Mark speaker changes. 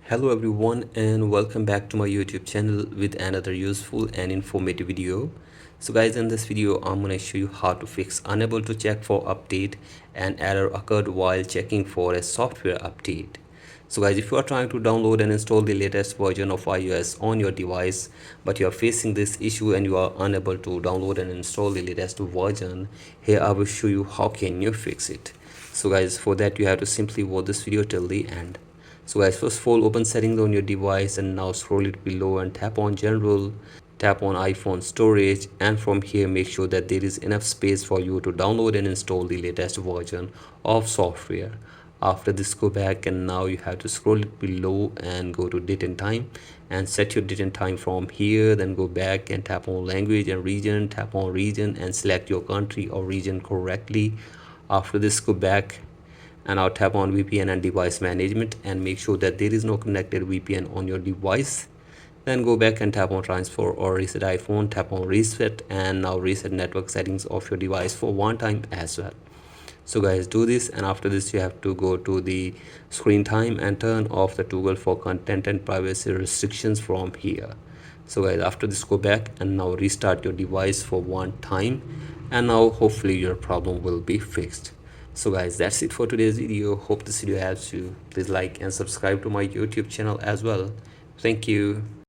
Speaker 1: Hello everyone and welcome back to my YouTube channel with another useful and informative video. So guys, in this video I'm going to show you how to fix unable to check for update and error occurred while checking for a software update. So guys, if you are trying to download and install the latest version of iOS on your device but you are facing this issue and you are unable to download and install the latest version, here I will show you how can you fix it. So guys, for that you have to simply watch this video till the end. So guys, first of all, open settings on your device and now scroll it below and tap on general, tap on iPhone storage, and from here make sure that there is enough space for you to download and install the latest version of software. After this, go back and now you have to scroll it below and go to date and time and set your date and time from here. Then go back and tap on language and region, tap on region and select your country or region correctly. After this, go back and now tap on VPN and device management and make sure that there is no connected VPN on your device. Then go back and tap on transfer or reset iPhone, tap on reset and now reset network settings of your device for one time as well. So guys, do this, and after this you have to go to the screen time and turn off the toggle for content and privacy restrictions from here. So guys, after this go back and now restart your device for one time and now hopefully your problem will be fixed. So guys, that's it for today's video. Hope this video helps you. Please like and subscribe to my YouTube channel as well. Thank you.